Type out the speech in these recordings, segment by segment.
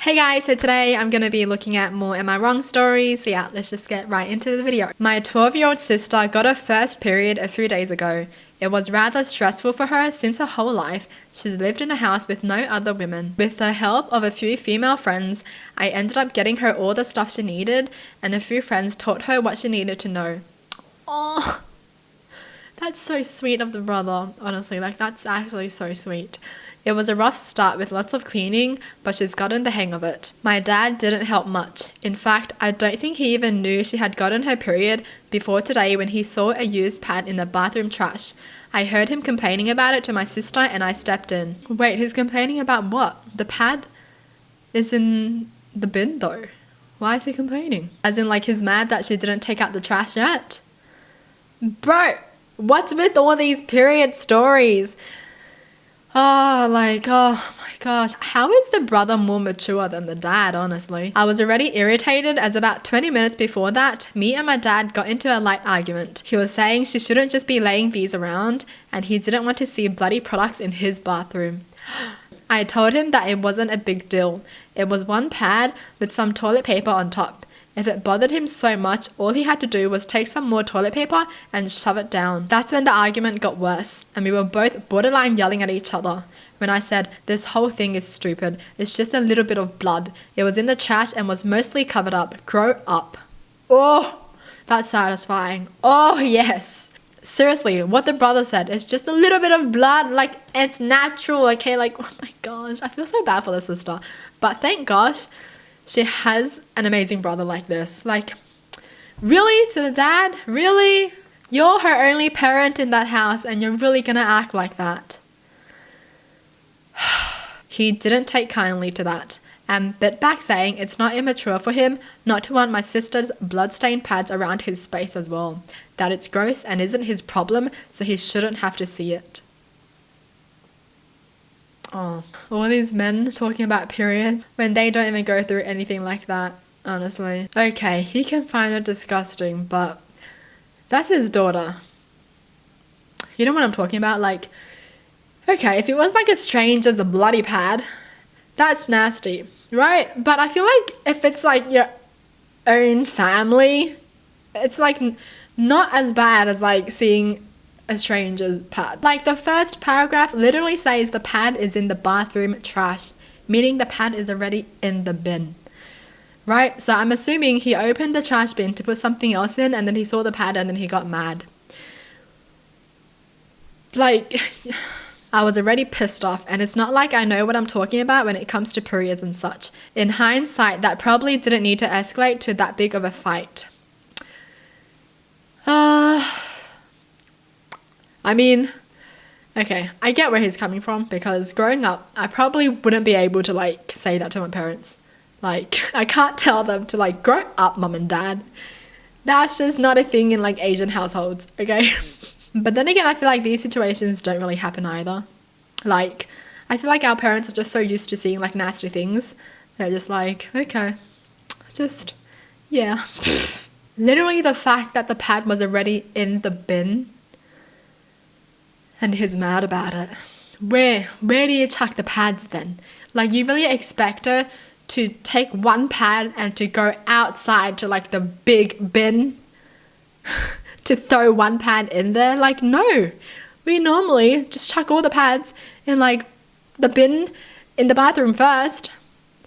Hey guys, so today I'm going to be looking at more Am I Wrong stories. So yeah, let's just get right into the video. My 12-year-old sister got her first period a few days ago. It was rather stressful for her since her whole life she's lived in a house with no other women. With the help of a few female friends, I ended up getting her all the stuff she needed, and a few friends taught her what she needed to know. Oh, that's so sweet of the brother, honestly, that's actually so sweet. It was a rough start with lots of cleaning, but she's gotten the hang of it. My dad didn't help much. In fact, I don't think he even knew she had gotten her period before today when he saw a used pad in the bathroom trash. I heard him complaining about it to my sister and I stepped in. Wait, he's complaining about what? The pad is in the bin though. Why is he complaining? As in he's mad that she didn't take out the trash yet? Bro, what's with all these period stories? Oh my gosh. How is the brother more mature than the dad, honestly? I was already irritated as about 20 minutes before that, me and my dad got into a light argument. He was saying she shouldn't just be laying these around, and he didn't want to see bloody products in his bathroom. I told him that it wasn't a big deal. It was one pad with some toilet paper on top. If it bothered him so much, all he had to do was take some more toilet paper and shove it down. That's when the argument got worse, and we were both borderline yelling at each other. When I said, "This whole thing is stupid. It's just a little bit of blood. It was in the trash and was mostly covered up. Grow up." Oh, that's satisfying. Oh, yes. Seriously, what the brother said, it's just a little bit of blood, it's natural, okay? Oh my gosh, I feel so bad for the sister. But thank gosh, she has an amazing brother like this. Really? To the dad? Really? You're her only parent in that house and you're really gonna act like that? He didn't take kindly to that and bit back saying it's not immature for him not to want my sister's bloodstained pads around his space as well. That it's gross and isn't his problem, so he shouldn't have to see it. Oh, all these men talking about periods when they don't even go through anything like that, honestly. Okay, he can find it disgusting, but that's his daughter. You know what I'm talking about? Okay, if it was a stranger's bloody pad, that's nasty, right? But I feel if it's your own family, it's not as bad as seeing a stranger's pad. The first paragraph literally says the pad is in the bathroom trash, meaning the pad is already in the bin, right? So I'm assuming he opened the trash bin to put something else in, and then he saw the pad and then he got mad. I was already pissed off, and it's not I know what I'm talking about when it comes to periods and such. In hindsight, that probably didn't need to escalate to that big of a fight. I mean, okay, I get where he's coming from, because growing up, I probably wouldn't be able to say that to my parents. I can't tell them to grow up, mum and dad. That's just not a thing in Asian households, okay? But then again, I feel these situations don't really happen either. I feel our parents are just so used to seeing nasty things. They're just okay, just, yeah. Literally the fact that the pad was already in the bin and he's mad about it. Where do you chuck the pads then? You really expect her to take one pad and to go outside to the big bin to throw one pad in there? No. We normally just chuck all the pads in the bin in the bathroom first,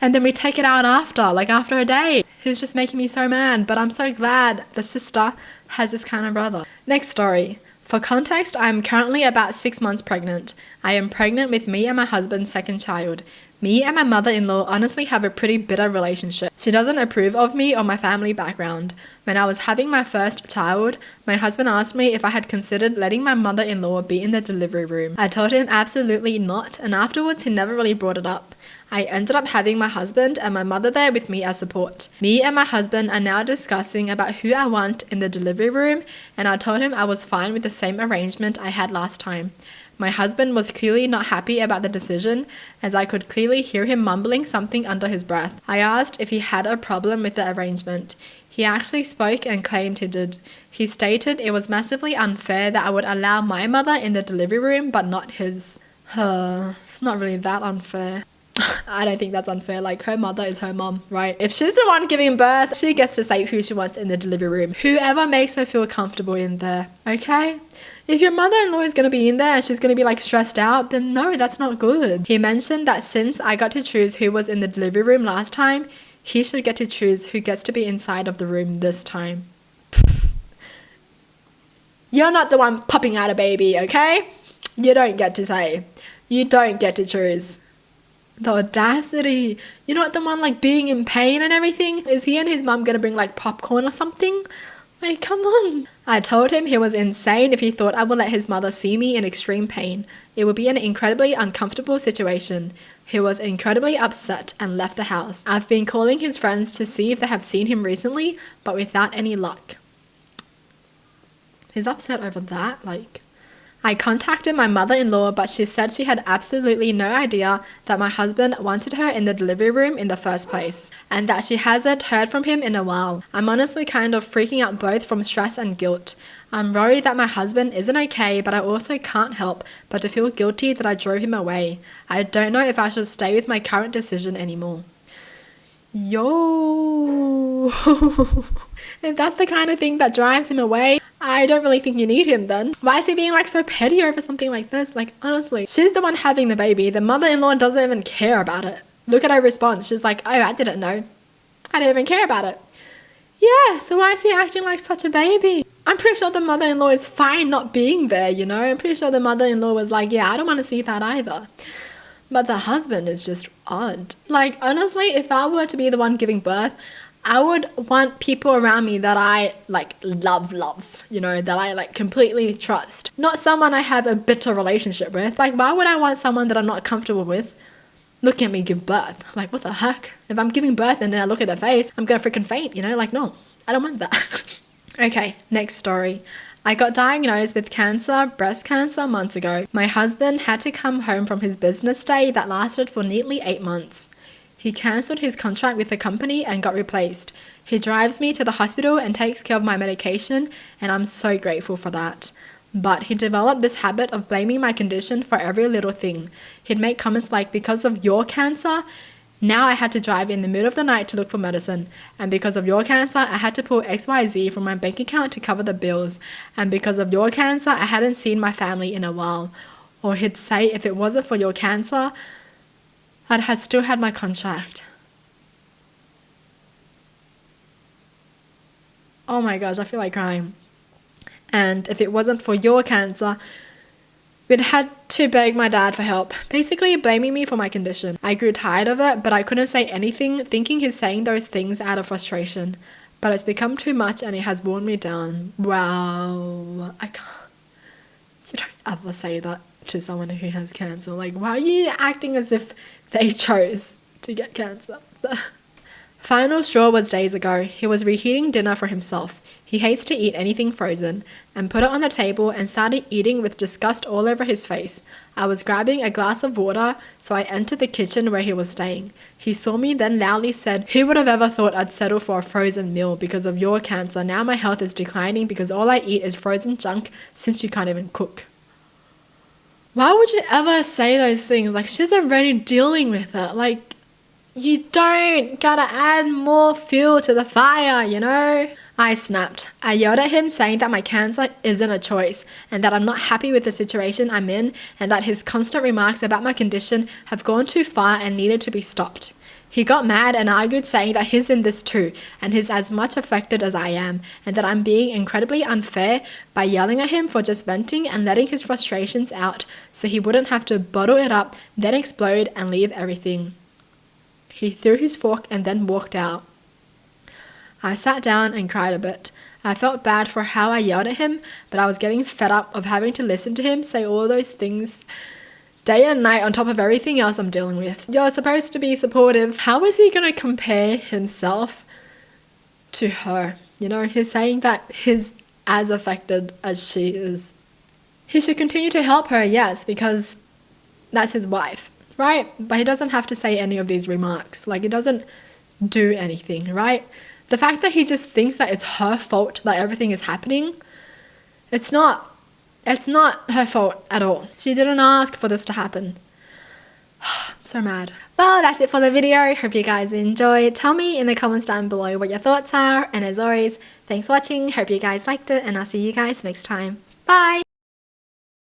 and then we take it out after a day. He's just making me so mad, but I'm so glad the sister has this kind of brother. Next story. For context, I am currently about 6 months pregnant. I am pregnant with me and my husband's second child. Me and my mother-in-law honestly have a pretty bitter relationship. She doesn't approve of me or my family background. When I was having my first child, my husband asked me if I had considered letting my mother-in-law be in the delivery room. I told him absolutely not, and afterwards he never really brought it up. I ended up having my husband and my mother there with me as support. Me and my husband are now discussing about who I want in the delivery room, and I told him I was fine with the same arrangement I had last time. My husband was clearly not happy about the decision, as I could clearly hear him mumbling something under his breath. I asked if he had a problem with the arrangement. He actually spoke and claimed he did. He stated it was massively unfair that I would allow my mother in the delivery room but not his. It's not really that unfair. I don't think that's unfair. Like, her mother is her mom, right? If she's the one giving birth, she gets to say who she wants in the delivery room. Whoever makes her feel comfortable in there, okay? If your mother-in-law is going to be in there and she's going to be like stressed out, then no, that's not good. He mentioned that since I got to choose who was in the delivery room last time, he should get to choose who gets to be inside of the room this time. You're not the one popping out a baby, okay? You don't get to say. You don't get to choose. The audacity. You're not the one like being in pain and everything. Is he and his mum gonna bring like popcorn or something? Like, come on. I told him he was insane if he thought I would let his mother see me in extreme pain. It would be an incredibly uncomfortable situation. He was incredibly upset and left the house. I've been calling his friends to see if they have seen him recently, but without any luck. He's upset over that, like... I contacted my mother-in-law, but she said she had absolutely no idea that my husband wanted her in the delivery room in the first place, and that she hasn't heard from him in a while. I'm honestly kind of freaking out both from stress and guilt. I'm worried that my husband isn't okay, but I also can't help but to feel guilty that I drove him away. I don't know if I should stay with my current decision anymore. Yo, if that's the kind of thing that drives him away, I don't really think you need him then. Why is he being like so petty over something like this? Like, honestly, she's the one having the baby. The mother-in-law doesn't even care about it. Look at her response. She's like, oh, I didn't know. I didn't even care about it. Yeah, so why is he acting like such a baby? I'm pretty sure the mother-in-law is fine not being there, you know? I'm pretty sure the mother-in-law was like, yeah, I don't want to see that either. But the husband is just odd. Like, honestly, if I were to be the one giving birth, I would want people around me that I, like, love, you know, that I, like, completely trust. Not someone I have a bitter relationship with. Like, why would I want someone that I'm not comfortable with looking at me give birth? Like, what the heck? If I'm giving birth and then I look at their face, I'm gonna freaking faint, you know? Like, no, I don't want that. Okay, next story. I got diagnosed with breast cancer, months ago. My husband had to come home from his business day that lasted for nearly 8 months. He cancelled his contract with the company and got replaced. He drives me to the hospital and takes care of my medication, and I'm so grateful for that. But he developed this habit of blaming my condition for every little thing. He'd make comments like, because of your cancer, now I had to drive in the middle of the night to look for medicine. And because of your cancer, I had to pull XYZ from my bank account to cover the bills. And because of your cancer, I hadn't seen my family in a while. Or he'd say, if it wasn't for your cancer, I'd had still had my contract. Oh my gosh, I feel like crying. And if it wasn't for your cancer, we'd had to beg my dad for help, basically blaming me for my condition. I grew tired of it, but I couldn't say anything, thinking he's saying those things out of frustration. But it's become too much and it has worn me down. Wow, I can't. You don't ever say that to someone who has cancer. Like, why are you acting as if they chose to get cancer? Final straw was days ago. He was reheating dinner for himself. He hates to eat anything frozen, and put it on the table and started eating with disgust all over his face. I was grabbing a glass of water, so I entered the kitchen where he was staying. He saw me, then loudly said, "Who would have ever thought I'd settle for a frozen meal because of your cancer? Now my health is declining because all I eat is frozen junk since you can't even cook." Why would you ever say those things? Like, she's already dealing with it. Like, you don't gotta add more fuel to the fire, you know? I snapped. I yelled at him, saying that my cancer isn't a choice and that I'm not happy with the situation I'm in and that his constant remarks about my condition have gone too far and needed to be stopped. He got mad and argued, saying that he's in this too and he's as much affected as I am, and that I'm being incredibly unfair by yelling at him for just venting and letting his frustrations out so he wouldn't have to bottle it up, then explode and leave everything. He threw his fork and then walked out. I sat down and cried a bit. I felt bad for how I yelled at him, but I was getting fed up of having to listen to him say all those things day and night on top of everything else I'm dealing with. You're supposed to be supportive. How is he going to compare himself to her? You know, he's saying that he's as affected as she is. He should continue to help her, yes, because that's his wife, right? But he doesn't have to say any of these remarks. Like, it doesn't do anything, right? The fact that he just thinks that it's her fault that everything is happening, it's not. It's not her fault at all. She didn't ask for this to happen. I'm so mad. Well, that's it for the video. Hope you guys enjoyed. Tell me in the comments down below what your thoughts are. And as always, thanks for watching. Hope you guys liked it, and I'll see you guys next time. Bye!